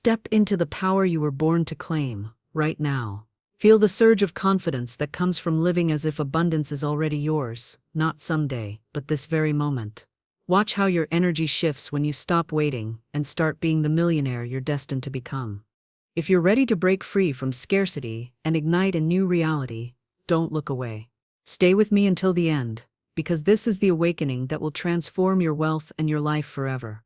Step into the power you were born to claim, right now. Feel the surge of confidence that comes from living as if abundance is already yours, not someday, but this very moment. Watch how your energy shifts when you stop waiting and start being the millionaire you're destined to become. If you're ready to break free from scarcity and ignite a new reality, don't look away. Stay with me until the end, because this is the awakening that will transform your wealth and your life forever.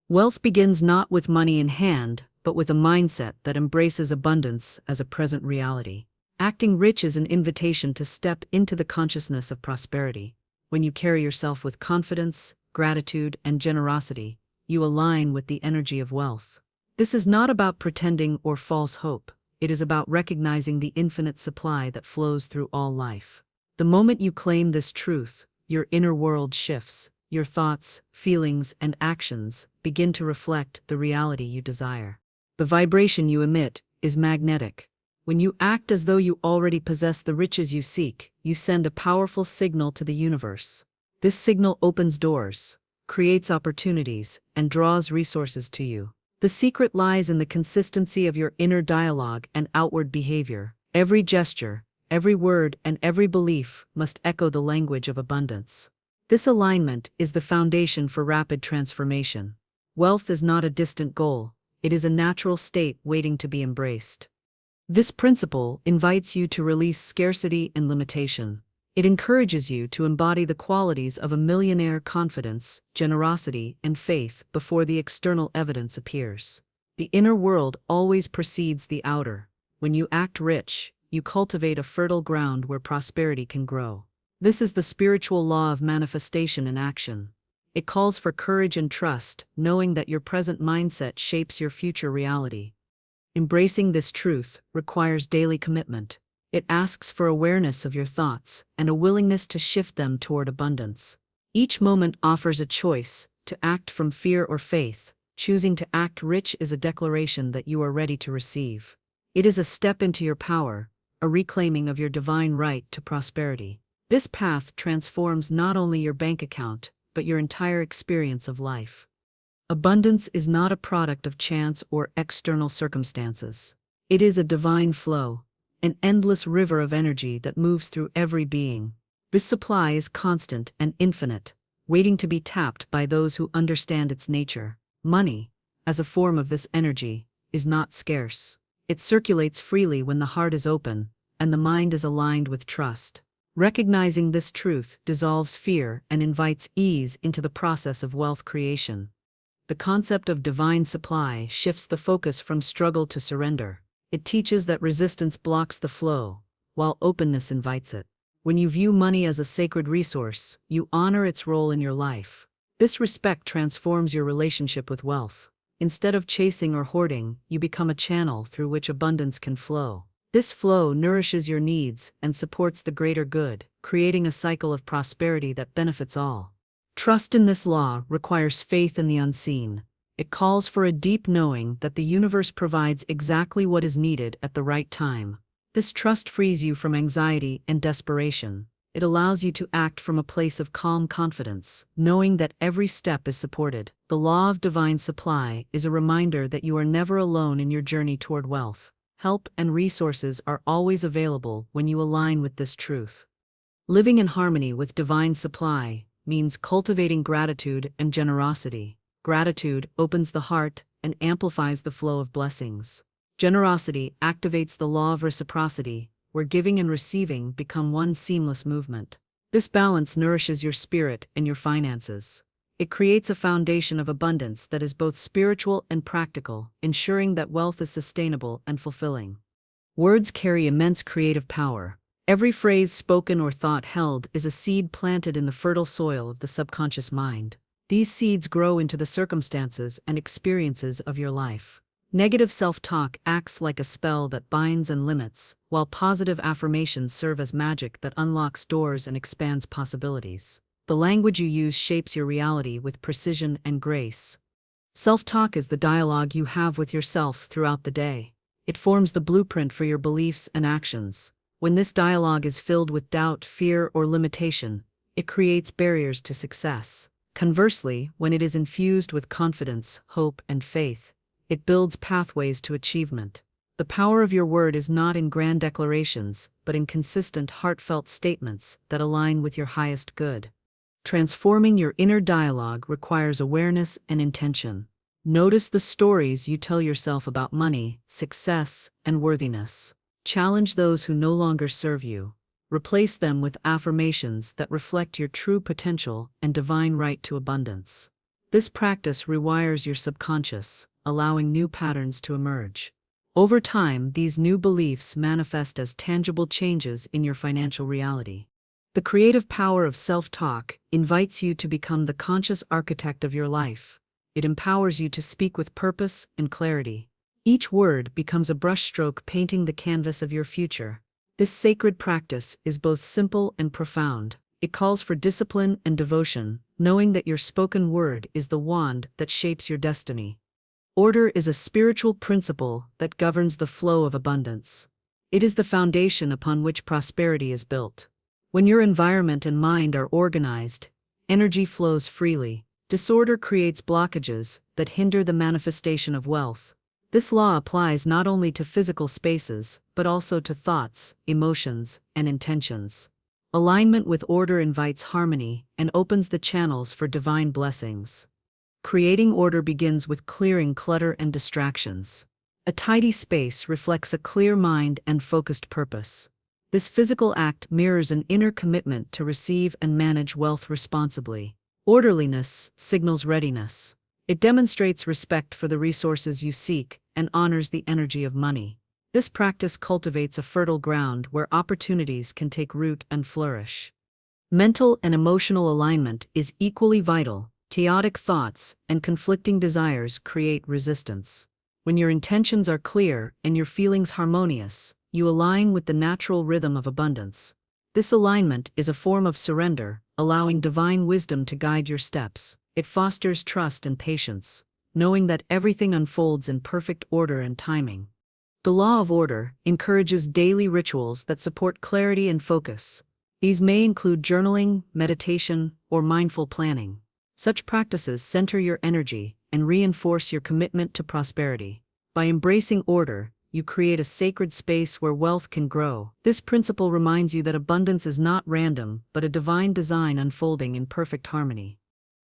Wealth begins not with money in hand, but with a mindset that embraces abundance as a present reality. Acting rich is an invitation to step into the consciousness of prosperity. When you carry yourself with confidence, gratitude, and generosity, you align with the energy of wealth. This is not about pretending or false hope. It is about recognizing the infinite supply that flows through all life. The moment you claim this truth, your inner world shifts. Your thoughts, feelings, and actions begin to reflect the reality you desire. The vibration you emit is magnetic. When you act as though you already possess the riches you seek, you send a powerful signal to the universe. This signal opens doors, creates opportunities, and draws resources to you. The secret lies in the consistency of your inner dialogue and outward behavior. Every gesture, every word, and every belief must echo the language of abundance. This alignment is the foundation for rapid transformation. Wealth is not a distant goal, it is a natural state waiting to be embraced. This principle invites you to release scarcity and limitation. It encourages you to embody the qualities of a millionaire: confidence, generosity, and faith before the external evidence appears. The inner world always precedes the outer. When you act rich, you cultivate a fertile ground where prosperity can grow. This is the spiritual law of manifestation in action. It calls for courage and trust, knowing that your present mindset shapes your future reality. Embracing this truth requires daily commitment. It asks for awareness of your thoughts and a willingness to shift them toward abundance. Each moment offers a choice, to act from fear or faith. Choosing to act rich is a declaration that you are ready to receive. It is a step into your power, a reclaiming of your divine right to prosperity. This path transforms not only your bank account, but your entire experience of life. Abundance is not a product of chance or external circumstances. It is a divine flow, an endless river of energy that moves through every being. This supply is constant and infinite, waiting to be tapped by those who understand its nature. Money, as a form of this energy, is not scarce. It circulates freely when the heart is open, and the mind is aligned with trust. Recognizing this truth dissolves fear and invites ease into the process of wealth creation. The concept of divine supply shifts the focus from struggle to surrender. It teaches that resistance blocks the flow, while openness invites it. When you view money as a sacred resource, you honor its role in your life. This respect transforms your relationship with wealth. Instead of chasing or hoarding, you become a channel through which abundance can flow. This flow nourishes your needs and supports the greater good, creating a cycle of prosperity that benefits all. Trust in this law requires faith in the unseen. It calls for a deep knowing that the universe provides exactly what is needed at the right time. This trust frees you from anxiety and desperation. It allows you to act from a place of calm confidence, knowing that every step is supported. The law of divine supply is a reminder that you are never alone in your journey toward wealth. Help and resources are always available when you align with this truth. Living in harmony with divine supply means cultivating gratitude and generosity. Gratitude opens the heart and amplifies the flow of blessings. Generosity activates the law of reciprocity, where giving and receiving become one seamless movement. This balance nourishes your spirit and your finances. It creates a foundation of abundance that is both spiritual and practical, ensuring that wealth is sustainable and fulfilling. Words carry immense creative power. Every phrase spoken or thought held is a seed planted in the fertile soil of the subconscious mind. These seeds grow into the circumstances and experiences of your life. Negative self-talk acts like a spell that binds and limits, while positive affirmations serve as magic that unlocks doors and expands possibilities. The language you use shapes your reality with precision and grace. Self-talk is the dialogue you have with yourself throughout the day. It forms the blueprint for your beliefs and actions. When this dialogue is filled with doubt, fear, or limitation, it creates barriers to success. Conversely, when it is infused with confidence, hope, and faith, it builds pathways to achievement. The power of your word is not in grand declarations, but in consistent, heartfelt statements that align with your highest good. Transforming your inner dialogue requires awareness and intention. Notice the stories you tell yourself about money, success, and worthiness. Challenge those who no longer serve you. Replace them with affirmations that reflect your true potential and divine right to abundance. This practice rewires your subconscious, allowing new patterns to emerge. Over time, these new beliefs manifest as tangible changes in your financial reality. The creative power of self-talk invites you to become the conscious architect of your life. It empowers you to speak with purpose and clarity. Each word becomes a brushstroke painting the canvas of your future. This sacred practice is both simple and profound. It calls for discipline and devotion, knowing that your spoken word is the wand that shapes your destiny. Order is a spiritual principle that governs the flow of abundance. It is the foundation upon which prosperity is built. When your environment and mind are organized, energy flows freely. Disorder creates blockages that hinder the manifestation of wealth. This law applies not only to physical spaces, but also to thoughts, emotions, and intentions. Alignment with order invites harmony and opens the channels for divine blessings. Creating order begins with clearing clutter and distractions. A tidy space reflects a clear mind and focused purpose. This physical act mirrors an inner commitment to receive and manage wealth responsibly. Orderliness signals readiness. It demonstrates respect for the resources you seek and honors the energy of money. This practice cultivates a fertile ground where opportunities can take root and flourish. Mental and emotional alignment is equally vital. Chaotic thoughts and conflicting desires create resistance. When your intentions are clear and your feelings harmonious, you align with the natural rhythm of abundance. This alignment is a form of surrender, allowing divine wisdom to guide your steps. It fosters trust and patience, knowing that everything unfolds in perfect order and timing. The law of order encourages daily rituals that support clarity and focus. These may include journaling, meditation, or mindful planning. Such practices center your energy and reinforce your commitment to prosperity. By embracing order, you create a sacred space where wealth can grow. This principle reminds you that abundance is not random, but a divine design unfolding in perfect harmony.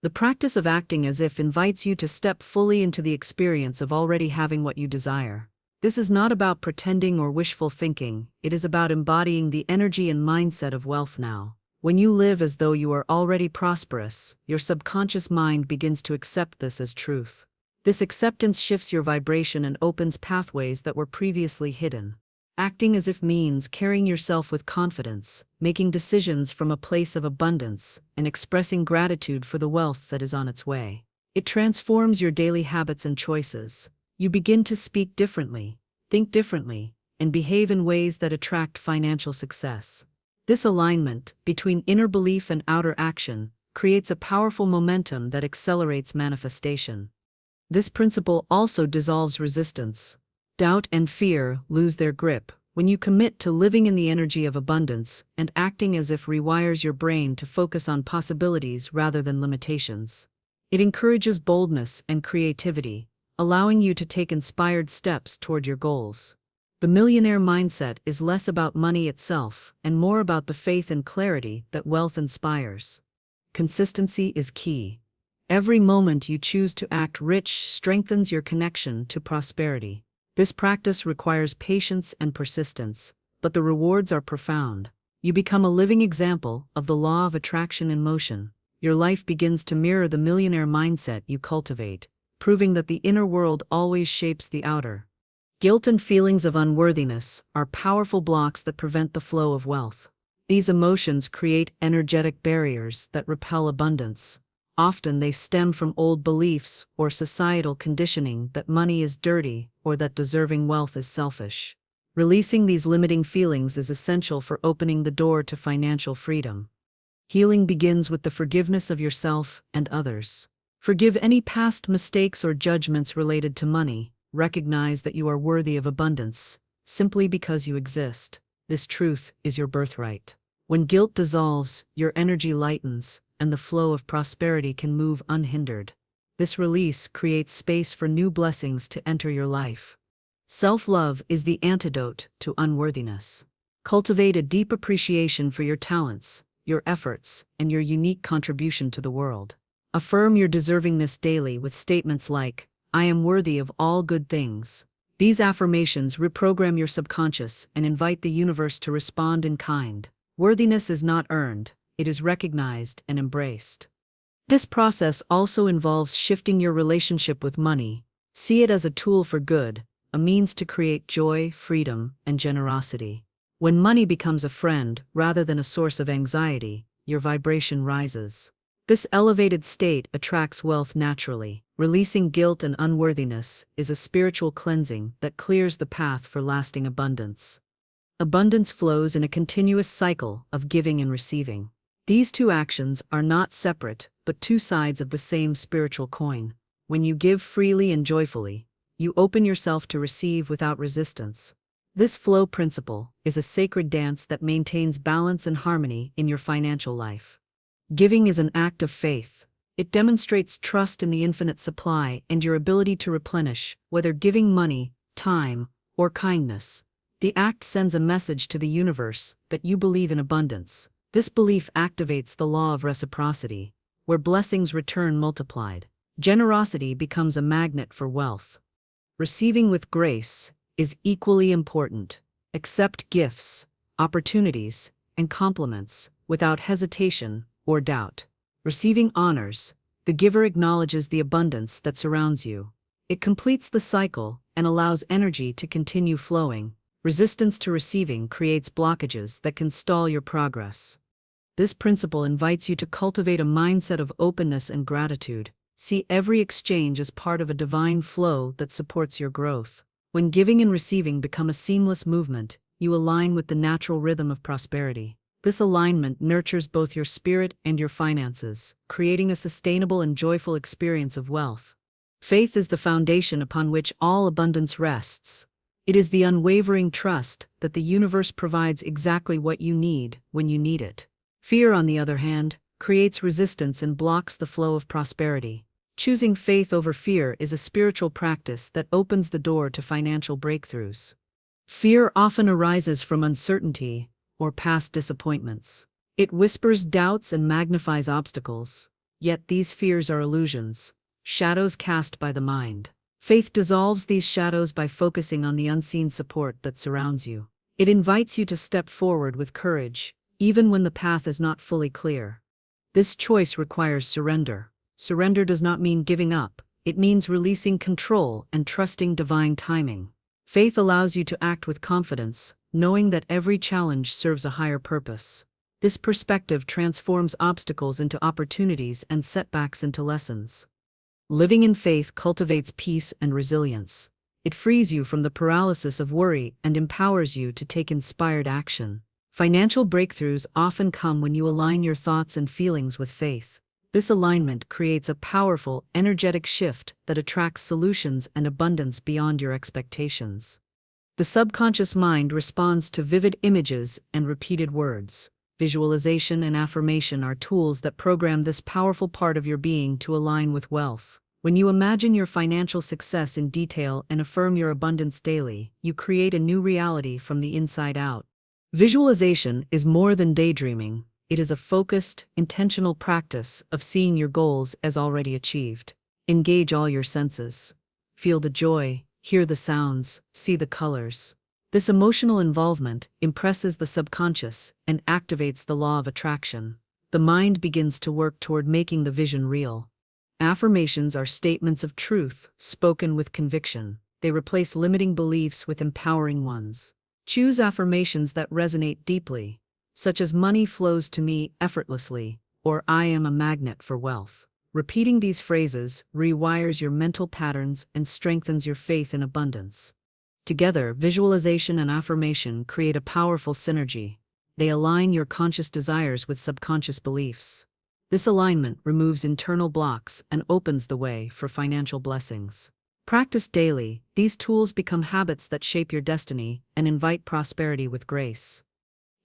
The practice of acting as if invites you to step fully into the experience of already having what you desire. This is not about pretending or wishful thinking, it is about embodying the energy and mindset of wealth now. When you live as though you are already prosperous, your subconscious mind begins to accept this as truth. This acceptance shifts your vibration and opens pathways that were previously hidden. Acting as if means carrying yourself with confidence, making decisions from a place of abundance, and expressing gratitude for the wealth that is on its way. It transforms your daily habits and choices. You begin to speak differently, think differently, and behave in ways that attract financial success. This alignment between inner belief and outer action creates a powerful momentum that accelerates manifestation. This principle also dissolves resistance. Doubt and fear lose their grip when you commit to living in the energy of abundance and acting as if rewires your brain to focus on possibilities rather than limitations. It encourages boldness and creativity, allowing you to take inspired steps toward your goals. The millionaire mindset is less about money itself and more about the faith and clarity that wealth inspires. Consistency is key. Every moment you choose to act rich strengthens your connection to prosperity. This practice requires patience and persistence, but the rewards are profound. You become a living example of the law of attraction in motion. Your life begins to mirror the millionaire mindset you cultivate, proving that the inner world always shapes the outer. Guilt and feelings of unworthiness are powerful blocks that prevent the flow of wealth. These emotions create energetic barriers that repel abundance. Often they stem from old beliefs or societal conditioning that money is dirty or that deserving wealth is selfish. Releasing these limiting feelings is essential for opening the door to financial freedom. Healing begins with the forgiveness of yourself and others. Forgive any past mistakes or judgments related to money. Recognize that you are worthy of abundance, simply because you exist. This truth is your birthright. When guilt dissolves, your energy lightens, and the flow of prosperity can move unhindered. This release creates space for new blessings to enter your life. Self-love is the antidote to unworthiness. Cultivate a deep appreciation for your talents, your efforts, and your unique contribution to the world. Affirm your deservingness daily with statements like, "I am worthy of all good things." These affirmations reprogram your subconscious and invite the universe to respond in kind. Worthiness is not earned, it is recognized and embraced. This process also involves shifting your relationship with money. See it as a tool for good, a means to create joy, freedom, and generosity. When money becomes a friend rather than a source of anxiety, your vibration rises. This elevated state attracts wealth naturally. Releasing guilt and unworthiness is a spiritual cleansing that clears the path for lasting abundance. Abundance flows in a continuous cycle of giving and receiving. These two actions are not separate, but two sides of the same spiritual coin. When you give freely and joyfully, you open yourself to receive without resistance. This flow principle is a sacred dance that maintains balance and harmony in your financial life. Giving is an act of faith. It demonstrates trust in the infinite supply and your ability to replenish, whether giving money, time, or kindness. The act sends a message to the universe that you believe in abundance. This belief activates the law of reciprocity, where blessings return multiplied. Generosity becomes a magnet for wealth. Receiving with grace is equally important. Accept gifts, opportunities, and compliments without hesitation or doubt. Receiving honors, the giver acknowledges the abundance that surrounds you. It completes the cycle and allows energy to continue flowing. Resistance to receiving creates blockages that can stall your progress. This principle invites you to cultivate a mindset of openness and gratitude. See every exchange as part of a divine flow that supports your growth. When giving and receiving become a seamless movement, you align with the natural rhythm of prosperity. This alignment nurtures both your spirit and your finances, creating a sustainable and joyful experience of wealth. Faith is the foundation upon which all abundance rests. It is the unwavering trust that the universe provides exactly what you need when you need it. Fear, on the other hand, creates resistance and blocks the flow of prosperity. Choosing faith over fear is a spiritual practice that opens the door to financial breakthroughs. Fear often arises from uncertainty or past disappointments. It whispers doubts and magnifies obstacles. Yet these fears are illusions, shadows cast by the mind. Faith dissolves these shadows by focusing on the unseen support that surrounds you. It invites you to step forward with courage, even when the path is not fully clear. This choice requires surrender. Surrender does not mean giving up. It means releasing control and trusting divine timing. Faith allows you to act with confidence, knowing that every challenge serves a higher purpose. This perspective transforms obstacles into opportunities and setbacks into lessons. Living in faith cultivates peace and resilience. It frees you from the paralysis of worry and empowers you to take inspired action. Financial breakthroughs often come when you align your thoughts and feelings with faith. This alignment creates a powerful, energetic shift that attracts solutions and abundance beyond your expectations. The subconscious mind responds to vivid images and repeated words. Visualization and affirmation are tools that program this powerful part of your being to align with wealth. When you imagine your financial success in detail and affirm your abundance daily, you create a new reality from the inside out. Visualization is more than daydreaming. It is a focused, intentional practice of seeing your goals as already achieved. Engage all your senses. Feel the joy, hear the sounds, see the colors. This emotional involvement impresses the subconscious and activates the law of attraction. The mind begins to work toward making the vision real. Affirmations are statements of truth, spoken with conviction. They replace limiting beliefs with empowering ones. Choose affirmations that resonate deeply, such as "money flows to me effortlessly," or "I am a magnet for wealth." Repeating these phrases rewires your mental patterns and strengthens your faith in abundance. Together, visualization and affirmation create a powerful synergy. They align your conscious desires with subconscious beliefs. This alignment removes internal blocks and opens the way for financial blessings. Practiced daily, these tools become habits that shape your destiny and invite prosperity with grace.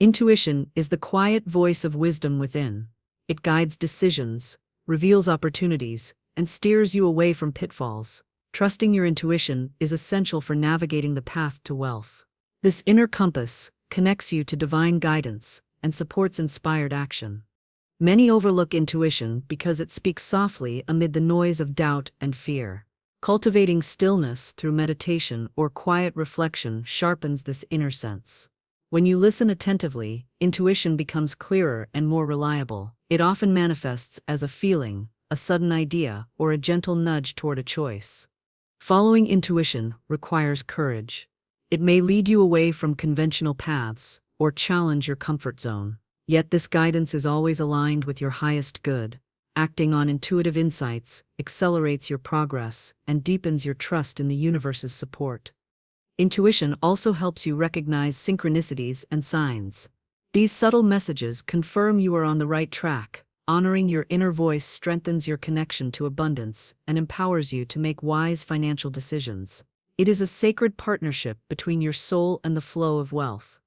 Intuition is the quiet voice of wisdom within. It guides decisions, reveals opportunities, and steers you away from pitfalls. Trusting your intuition is essential for navigating the path to wealth. This inner compass connects you to divine guidance and supports inspired action. Many overlook intuition because it speaks softly amid the noise of doubt and fear. Cultivating stillness through meditation or quiet reflection sharpens this inner sense. When you listen attentively, intuition becomes clearer and more reliable. It often manifests as a feeling, a sudden idea, or a gentle nudge toward a choice. Following intuition requires courage. It may lead you away from conventional paths or challenge your comfort zone. Yet this guidance is always aligned with your highest good. Acting on intuitive insights accelerates your progress and deepens your trust in the universe's support. Intuition also helps you recognize synchronicities and signs. These subtle messages confirm you are on the right track. Honoring your inner voice strengthens your connection to abundance and empowers you to make wise financial decisions. It is a sacred partnership between your soul and the flow of wealth.